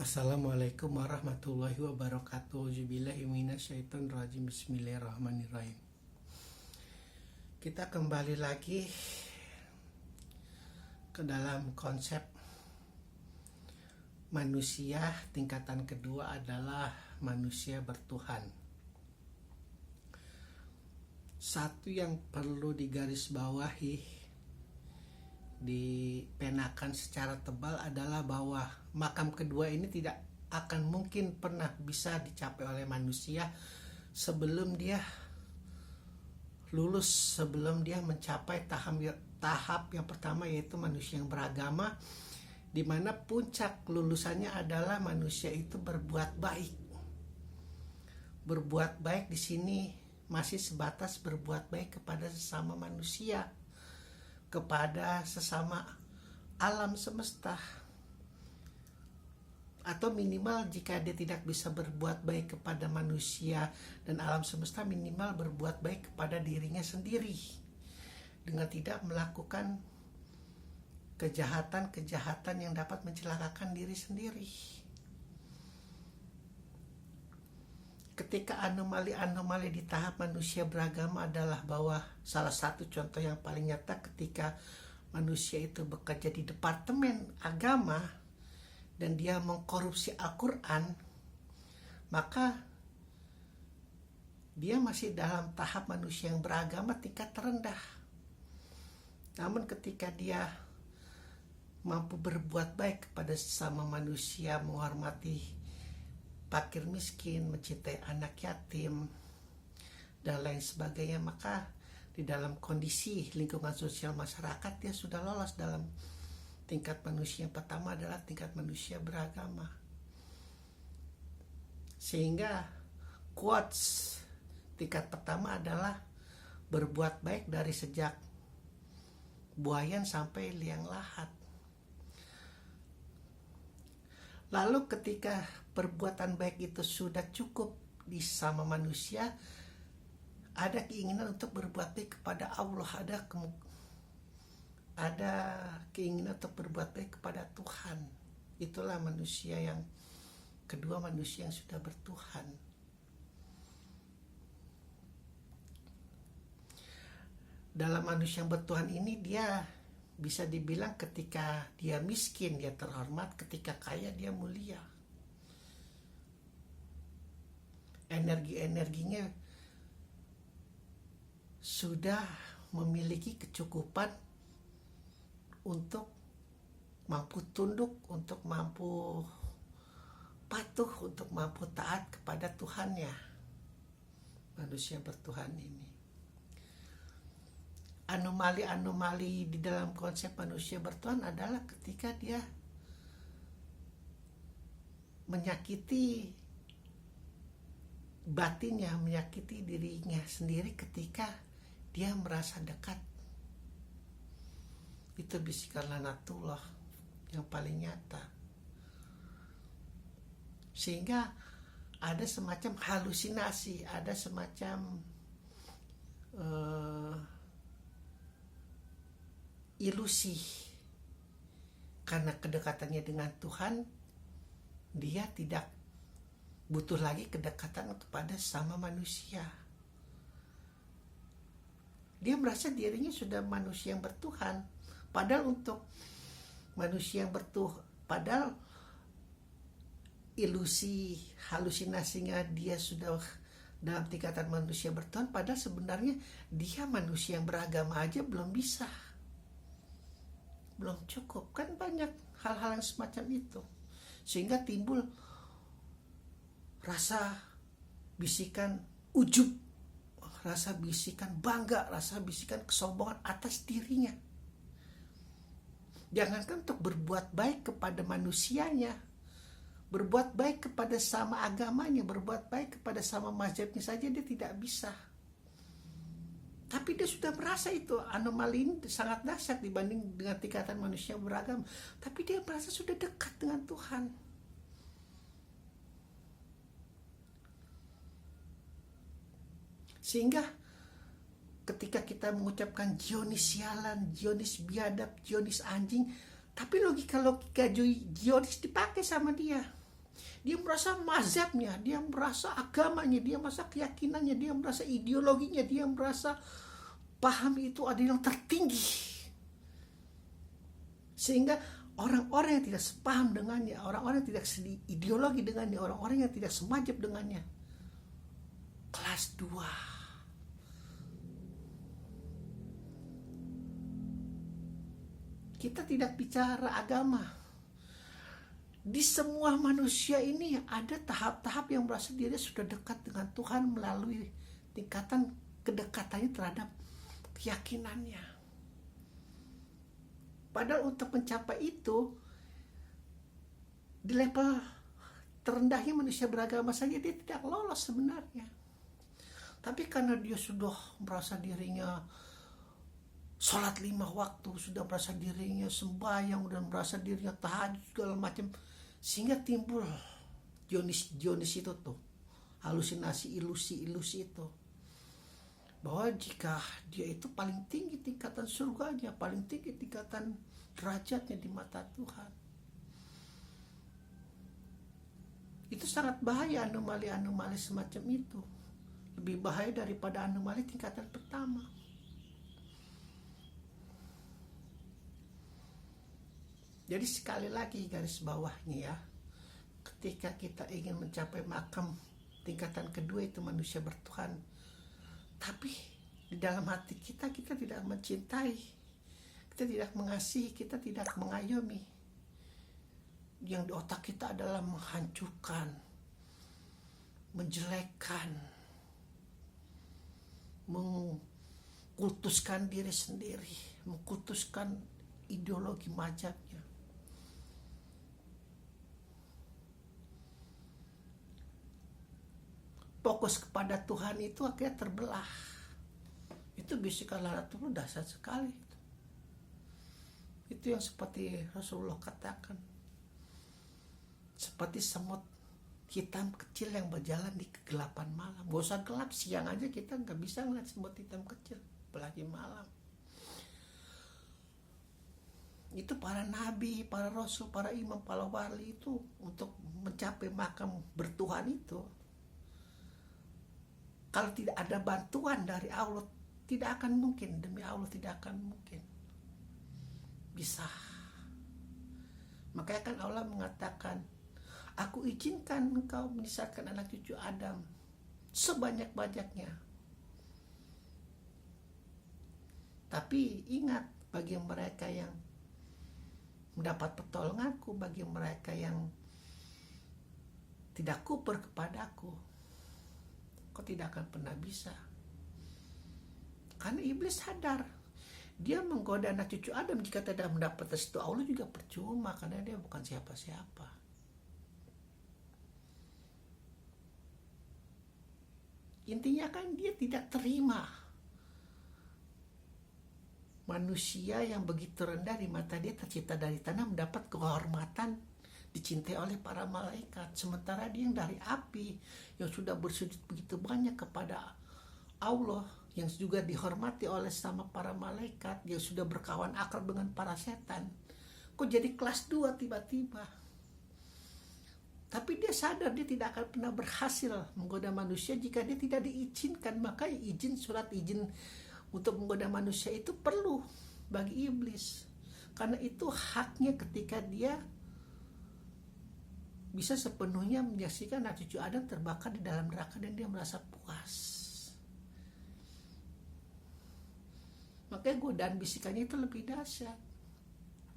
Assalamualaikum warahmatullahi wabarakatuh. Auzubillahi minasyaitonirrajim. Bismillahirrahmanirrahim. Kita kembali lagi ke dalam konsep manusia. Tingkatan kedua adalah manusia bertuhan. Satu yang perlu digarisbawahi, dipenakan secara tebal adalah bahwa makam kedua ini tidak akan mungkin pernah bisa dicapai oleh manusia sebelum dia lulus, sebelum dia mencapai tahap yang pertama, yaitu manusia yang beragama, di mana puncak lulusannya adalah manusia itu berbuat baik. Berbuat baik di sini masih sebatas berbuat baik kepada sesama manusia, kepada sesama alam semesta, atau minimal jika dia tidak bisa berbuat baik kepada manusia dan alam semesta, minimal berbuat baik kepada dirinya sendiri dengan tidak melakukan kejahatan-kejahatan yang dapat mencelakakan diri sendiri. Ketika anomali-anomali di tahap manusia beragama adalah bahwa salah satu contoh yang paling nyata ketika manusia itu bekerja di departemen agama dan dia mengkorupsi Al-Quran, maka dia masih dalam tahap manusia yang beragama tingkat terendah. Namun ketika dia mampu berbuat baik kepada sesama manusia, menghormati fakir miskin, mencintai anak yatim, dan lain sebagainya, maka di dalam kondisi lingkungan sosial masyarakat dia sudah lolos dalam tingkat manusia yang pertama, adalah tingkat manusia beragama. Sehingga quotes tingkat pertama adalah berbuat baik dari sejak buayan sampai liang lahat. Lalu ketika perbuatan baik itu sudah cukup di sama manusia, ada keinginan untuk berbuat baik kepada Allah, ada keinginan untuk berbuat baik kepada Tuhan. Itulah manusia yang kedua, manusia yang sudah bertuhan. Dalam manusia yang bertuhan ini, dia bisa dibilang ketika dia miskin dia terhormat, ketika kaya dia mulia. Energi-energinya sudah memiliki kecukupan untuk mampu tunduk, untuk mampu patuh, untuk mampu taat kepada Tuhannya. Manusia bertuhan ini. Anomali-anomali di dalam konsep manusia bertuhan adalah ketika dia menyakiti batinnya, menyakiti dirinya sendiri ketika dia merasa dekat. Itu bisikan laknatullah yang paling nyata. Sehingga ada semacam halusinasi, ada semacam ilusi. Karena kedekatannya dengan Tuhan, dia tidak butuh lagi kedekatan kepada sama manusia. Dia merasa dirinya sudah manusia yang bertuhan. Padahal untuk manusia yang bertuhan, padahal ilusi, halusinasinya dia sudah dalam tingkatan manusia bertuhan, padahal sebenarnya dia manusia yang beragama aja belum bisa, belum cukup. Kan banyak hal-hal yang semacam itu, sehingga timbul rasa bisikan ujub, rasa bisikan bangga, rasa bisikan kesombongan atas dirinya. Jangankan untuk berbuat baik kepada manusianya, berbuat baik kepada sama agamanya, berbuat baik kepada sama mazhabnya saja dia tidak bisa. Tapi dia sudah merasa itu anomali ini sangat dahsyat dibanding dengan tingkatan manusia beragama. Tapi dia merasa sudah dekat dengan Tuhan. Sehingga ketika kita mengucapkan Zionis sialan, Zionis biadab, Zionis anjing, tapi logika Zionis dipakai sama dia. Dia merasa mazhabnya, dia merasa agamanya, dia merasa keyakinannya, dia merasa ideologinya, dia merasa paham itu ada yang tertinggi. Sehingga orang-orang yang tidak sepaham dengannya, orang-orang yang tidak seideologi dengannya, orang-orang yang tidak semajab dengannya, kelas 2. Kita tidak bicara agama. Di semua manusia ini ada tahap-tahap yang merasa dirinya sudah dekat dengan Tuhan melalui tingkatan kedekatannya terhadap keyakinannya. Padahal untuk mencapai itu, di level terendahnya manusia beragama saja dia tidak lolos sebenarnya. Tapi karena dia sudah merasa dirinya sholat 5 waktu, sudah merasa dirinya sembahyang, dan merasa dirinya tahajud segala macam, sehingga timbul Dionis itu tuh, halusinasi, ilusi itu, bahwa jika dia itu paling tinggi tingkatan surganya, paling tinggi tingkatan derajatnya di mata Tuhan. Itu sangat bahaya anomali-anomali semacam itu. Lebih bahaya daripada anomali tingkatan pertama. Jadi sekali lagi garis bawahnya ya, ketika kita ingin mencapai makam tingkatan kedua itu manusia bertuhan, tapi di dalam hati kita tidak mencintai, kita tidak mengasihi, kita tidak mengayomi. Yang di otak kita adalah menghancurkan, menjelekkan, mengkultuskan diri sendiri, mengkultuskan ideologi mazhabnya. Fokus kepada Tuhan itu akhirnya terbelah. Itu bisikan Lailatul dahsyat sekali. Itu yang seperti Rasulullah katakan, seperti semut hitam kecil yang berjalan di kegelapan malam. Gak usah gelap, siang aja kita gak bisa ngeliat semut hitam kecil, apalagi malam. Itu para nabi, para rasul, para imam, para wali itu untuk mencapai makam bertuhan itu, kalau tidak ada bantuan dari Allah, tidak akan mungkin. Demi Allah tidak akan mungkin bisa. Makanya kan Allah mengatakan, aku izinkan engkau menyisakan anak cucu Adam sebanyak-banyaknya. Tapi ingat, bagi mereka yang mendapat pertolonganku, bagi mereka yang tidak kufur kepadaku, kau tidak akan pernah bisa. Karena iblis sadar, dia menggoda anak cucu Adam, jika tidak mendapat restu Allah juga percuma, karena dia bukan siapa-siapa. Intinya kan dia tidak terima manusia yang begitu rendah di mata dia, tercipta dari tanah, mendapat kehormatan, dicintai oleh para malaikat, sementara dia yang dari api, yang sudah bersujud begitu banyak kepada Allah, yang juga dihormati oleh sama para malaikat, yang sudah berkawan akrab dengan para setan, kok jadi kelas 2 tiba-tiba. Tapi dia sadar dia tidak akan pernah berhasil menggoda manusia jika dia tidak diizinkan. Maka surat izin untuk menggoda manusia itu perlu bagi iblis, karena itu haknya ketika dia bisa sepenuhnya menyaksikan anak cucu Adam terbakar di dalam neraka dan dia merasa puas. Makanya godaan bisikannya itu lebih dahsyat.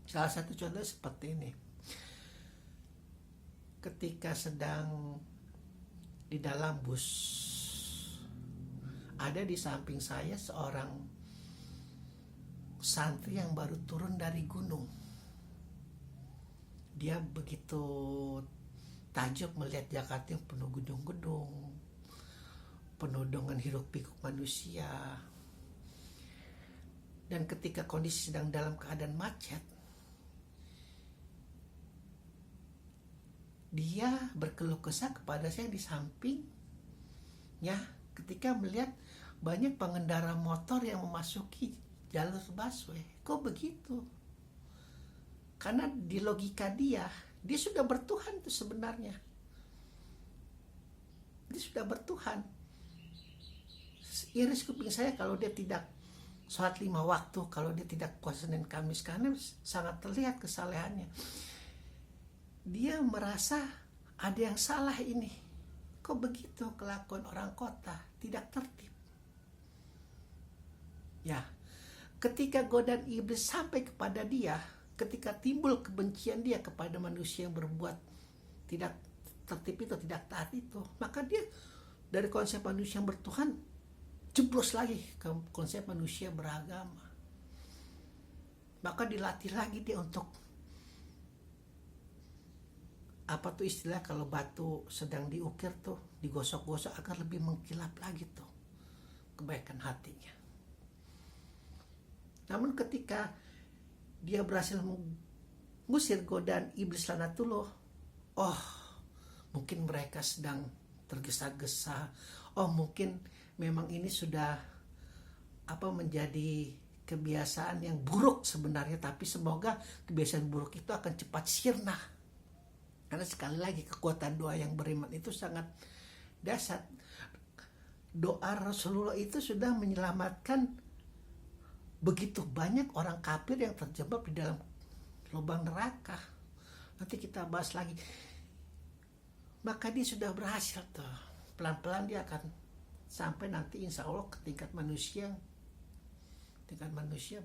Salah satu contoh seperti ini. Ketika sedang di dalam bus, ada di samping saya seorang santri yang baru turun dari gunung. Dia begitu takjub melihat Jakarta yang penuh gedung-gedung, penuh dengan hiruk pikuk manusia. Dan ketika kondisi sedang dalam keadaan macet, dia berkeluh kesah kepada saya di sampingnya ketika melihat banyak pengendara motor yang memasuki jalur busway. Kok begitu? Karena di logika dia sudah bertuhan tuh sebenarnya. dia sudah bertuhan. Iris kuping saya kalau dia tidak sholat 5 waktu, kalau dia tidak puasa Senin Kamis, karena sangat terlihat kesalehannya. Dia merasa ada yang salah ini. Kok begitu kelakuan orang kota, tidak tertib. Ya, ketika godaan iblis sampai kepada dia, ketika timbul kebencian dia kepada manusia yang berbuat tidak tertib itu, tidak taat itu, maka dia dari konsep manusia yang bertuhan jeblos lagi ke konsep manusia beragama. Maka dilatih lagi dia untuk apa tuh istilah kalau batu sedang diukir tuh, digosok-gosok agar lebih mengkilap lagi tuh kebaikan hatinya. Namun ketika dia berhasil mengusir godaan iblis laknatullah, oh mungkin mereka sedang tergesa-gesa, oh mungkin memang ini sudah menjadi kebiasaan yang buruk sebenarnya, tapi semoga kebiasaan buruk itu akan cepat sirna. Karena sekali lagi kekuatan doa yang beriman itu sangat dahsyat. Doa Rasulullah itu sudah menyelamatkan begitu banyak orang kafir yang terjebak di dalam lubang neraka. Nanti kita bahas lagi. Maka dia sudah berhasil tuh. Pelan-pelan dia akan sampai nanti insya Allah ke tingkat manusia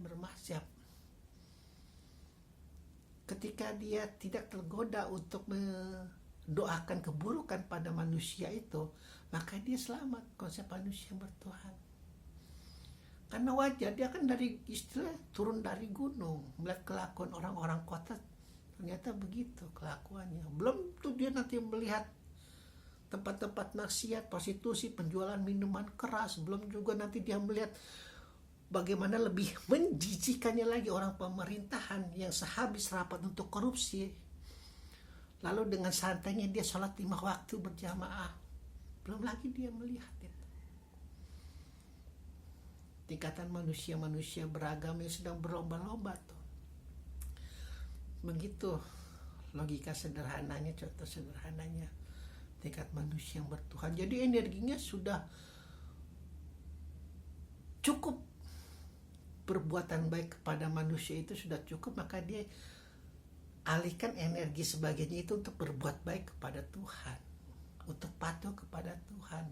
bermaksiat. Ketika dia tidak tergoda untuk mendoakan keburukan pada manusia itu, maka dia selamat konsep manusia bertuhan. Karena wajar, dia kan dari istilah turun dari gunung, melihat kelakuan orang-orang kota, ternyata begitu kelakuannya. Belum tuh dia nanti melihat tempat-tempat maksiat, prostitusi, penjualan minuman keras. Belum juga nanti dia melihat bagaimana lebih menjijikannya lagi orang pemerintahan yang sehabis rapat untuk korupsi, lalu dengan santainya dia sholat 5 waktu berjamaah. Belum lagi dia melihat itu tingkatan manusia beragama yang sedang berlomba-lomba tuh. Begitu logika sederhananya, contoh sederhananya tingkat manusia yang bertuhan. Jadi energinya sudah cukup, perbuatan baik kepada manusia itu sudah cukup, maka dia alihkan energi sebagainya itu untuk berbuat baik kepada Tuhan, untuk patuh kepada Tuhan,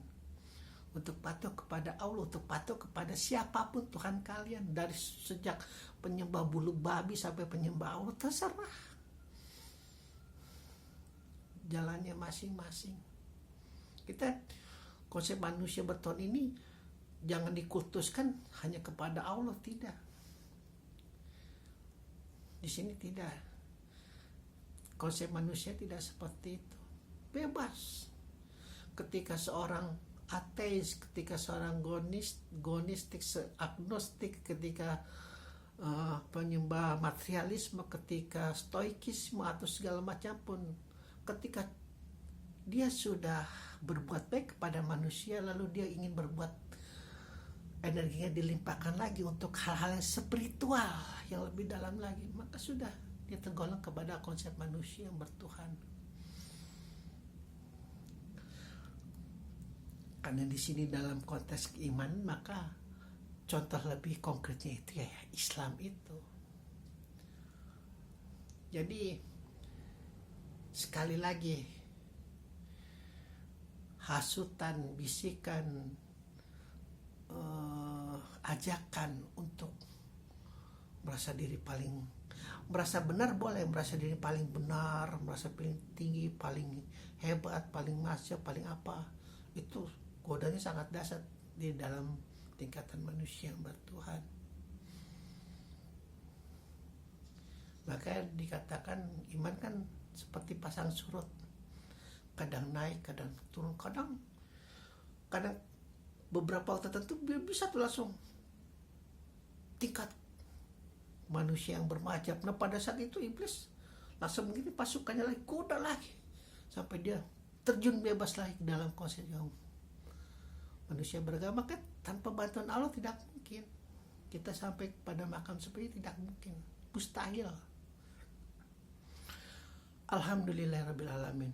untuk patuh kepada Allah, untuk patuh kepada siapapun Tuhan kalian, dari sejak penyembah bulu babi sampai penyembah Allah, terserah jalannya masing-masing. Kita konsep manusia bertuhan ini jangan dikultuskan hanya kepada Allah, tidak. Di sini tidak. Konsep manusia tidak seperti itu. Bebas. Ketika seorang ateis, ketika seorang agnostik, ketika penyembah materialisme, ketika stoikisme atau segala macam pun, ketika dia sudah berbuat baik kepada manusia, lalu dia ingin berbuat, energinya dilimpahkan lagi untuk hal-hal yang spiritual yang lebih dalam lagi, maka sudah dia tergolong kepada konsep manusia yang bertuhan. Karena di sini dalam konteks keimanan, maka contoh lebih konkretnya itu ya Islam itu. Jadi sekali lagi, hasutan, bisikan, ajakan untuk merasa diri merasa benar boleh, merasa diri paling benar, merasa paling tinggi, paling hebat, paling masya, paling apa, itu godanya sangat dahsyat di dalam tingkatan manusia yang bertuhan. Maka dikatakan iman kan seperti pasang surut, kadang naik, kadang turun, kadang beberapa waktu tertentu bisa tuh langsung tingkat manusia yang bermajab. Nah pada saat itu iblis langsung begini, pasukannya lagi, kuda lagi, sampai dia terjun bebas lagi ke dalam konsep yang manusia beragama. Kan tanpa bantuan Allah tidak mungkin kita sampai pada makam seperti itu, tidak mungkin, mustahil. Alhamdulillahirabbil alamin.